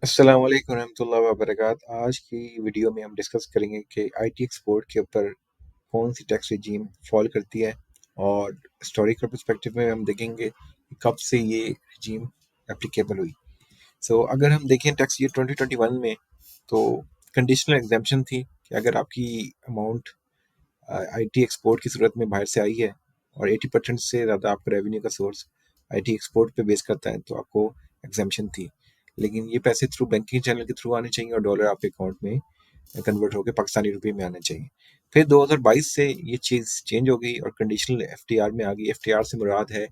अस्सलाम वालेकुम रहमतुल्लाहि व बरकात। आज की वीडियो में हम डिस्कस करेंगे कि आईटी एक्सपोर्ट के ऊपर कौन सी टैक्स रिजीम फॉल करती है और हिस्टोरिकल पर्सपेक्टिव में हम देखेंगे कि कब से ये रिजीम एप्लीकेबल हुई। अगर हम देखें टैक्स ईयर 2021 में तो कंडीशनल एग्जाम्पशन थी कि अगर आपकी अमाउंट आईटी एक्सपोर्ट की सूरत में बाहर से आई है और 80% से ज़्यादा आपका रेवेन्यू का सोर्स आईटी एक्सपोर्ट पे बेस करता है तो आपको एग्जाम्पशन थी। लेकिन ये पैसे थ्रू बैंकिंग चैनल के थ्रू आने चाहिए और डॉलर आपके अकाउंट में कन्वर्ट होकर पाकिस्तानी रुपये में आने चाहिए। फिर 2022 से ये चीज़ चेंज हो गई और कंडीशनल एफटीआर में आ गई। एफटीआर से मुराद है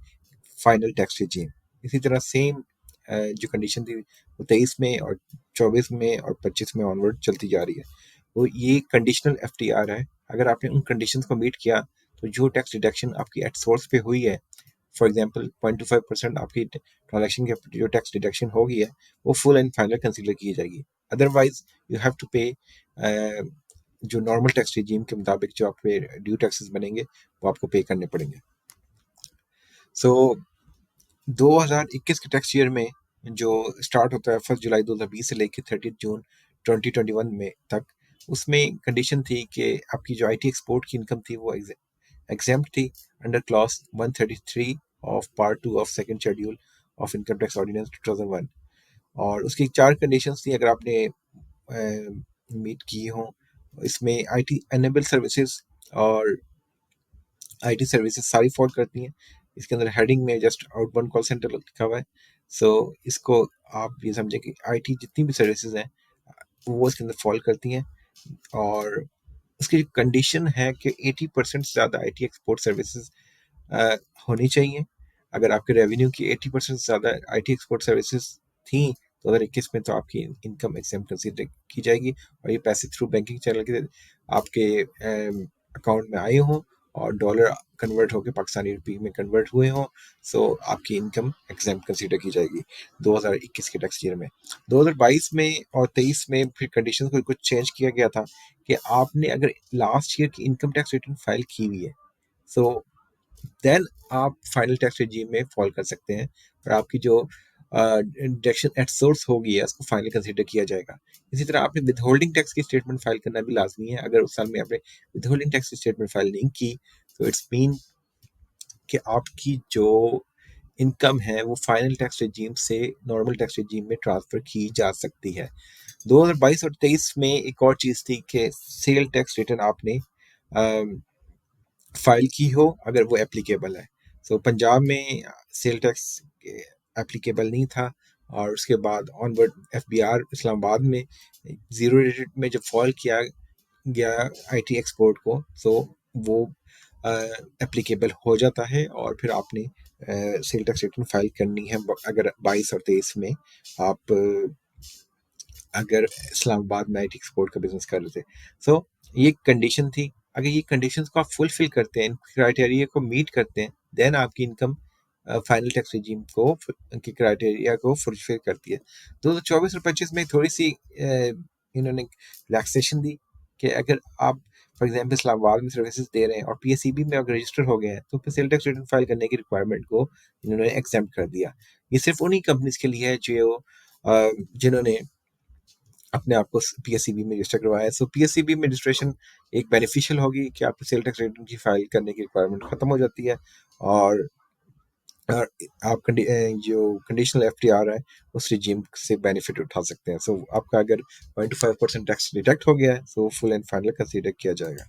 फाइनल टैक्स रिजीम। इसी तरह सेम जो कंडीशन थी वो 23 में और 24 में और 25 में ऑनवर्ड चलती जा रही है। वो ये कंडीशनल एफटीआर है। अगर आपने उन कंडीशंस को मीट किया तो जो टैक्स डिडक्शन आपकी एट सोर्स पे हुई है, फॉर एग्जांपल 0.25% आपकी ट्रांजैक्शन की जो टैक्स डिडक्शन होगी है वो फुल एंड फाइनल कंसीडर की जाएगी। अदरवाइज यू हैव टू पे जो नॉर्मल टैक्स रिजीम के मुताबिक जो आप पे ड्यू टैक्सेस बनेंगे वो आपको पे करने पड़ेंगे। सो 2021 के टैक्स ईयर में जो स्टार्ट होता है 1 जुलाई 2020 से लेकर 30 जून 2021 में तक, उसमें कंडीशन थी कि आपकी जो आईटी एक्सपोर्ट की इनकम थी वो एग्जेम्प्ट थी under clause 133 of part 2 of second schedule of income tax ordinance 2001। और उसकी चार कंडीशंस थी अगर आपने मीट की हो। इसमें आईटी एनेबल सर्विसेज और आईटी सर्विसेज सारी फॉल करती हैं। इसके अंदर हेडिंग में जस्ट आउटबाउंड कॉल सेंटर लिखा हुआ है। इसको आप ये समझें कि आईटी जितनी भी सर्विसेज हैं वो इसके अंदर फॉल करती हैं। और उसकी कंडीशन है कि 80% से ज़्यादा आईटी एक्सपोर्ट सर्विसेज होनी चाहिए। अगर आपके रेवेन्यू की 80% से ज़्यादा आईटी एक्सपोर्ट सर्विसेज थी 2021 में तो आपकी इनकम एग्जेम्प्ट कंसीडर की जाएगी और ये पैसे थ्रू बैंकिंग चैनल के आपके अकाउंट में आए हों और डॉलर कन्वर्ट होकर पाकिस्तानी रुपये में कन्वर्ट हुए हों, आपकी इनकम एग्जाम्प्ट कंसीडर की जाएगी 2021 के टैक्स ईयर में। 2022 में और 23 में फिर कंडीशन को कुछ चेंज किया गया था कि आपने अगर लास्ट ईयर की इनकम टैक्स रिटर्न फाइल की हुई है सो देन आप फाइनल टैक्स रिजीम में फॉल कर सकते हैं और आपकी जो डिडक्शन एट सोर्स होगी है उसको फाइनल कंसीडर किया जाएगा। इसी तरह आपने विद होल्डिंग टैक्स की स्टेटमेंट फाइल करना भी लाजमी है। अगर उस साल में आपने विद होल्डिंग टैक्स की स्टेटमेंट फाइल नहीं की तो इट्स मीन कि आपकी जो इनकम है वो फाइनल टैक्स रिजीम से नॉर्मल टैक्स रिजीम में ट्रांसफर की जा सकती है। 2022 और 23 में एक और चीज़ थी कि सेल टैक्स रिटर्न आपने फाइल की हो अगर वो एप्लीकेबल है। पंजाब में सेल टैक्स एप्लीकेबल नहीं था और उसके बाद ऑनवर्ड एफबीआर इस्लामाबाद में ज़ीरो रेटेड में जब फॉल किया गया आईटी एक्सपोर्ट को वो एप्लीकेबल हो जाता है और फिर आपने सेल टैक्स रिटर्न फाइल करनी है अगर 22 और 23 में आप अगर इस्लामाबाद में आईटी एक्सपोर्ट का बिजनेस कर रहे थे। ये कंडीशन थी। अगर ये कंडीशंस को आप फुलफिल करते हैं, इन क्राइटेरिया को मीट करते हैं, देन आपकी इनकम फाइनल टैक्स रिजीम को की क्राइटेरिया को फुलफिल करती है। 2024 और 25 में थोड़ी सी इन्होंने रिलैक्सेशन दी कि अगर आप फॉर एग्जाम्पल इस्लामाबाद में सर्विसेज दे रहे हैं और पीएसईबी में अगर रजिस्टर हो गए हैं तो फिर सेल टैक्स रिटर्न फाइल करने की रिक्वायरमेंट को इन्होंने एग्जेम्प्ट कर दिया। ये सिर्फ उन्हीं कंपनीज के लिए है जो जिन्होंने अपने आप को पीएससीबी में रजिस्टर करवाया है। पीएससीबी में रजिस्ट्रेशन एक बेनिफिशियल होगी कि आपको सेल टैक्स रिटर्न की फाइल करने की रिक्वायरमेंट खत्म हो जाती है और आप जो कंडीशनल एफटीआर है उस रिजीम से बेनिफिट उठा सकते हैं। आपका अगर 0.5% टैक्स डिडक्ट हो गया है फुल एंड फाइनल कंसीडर किया जाएगा।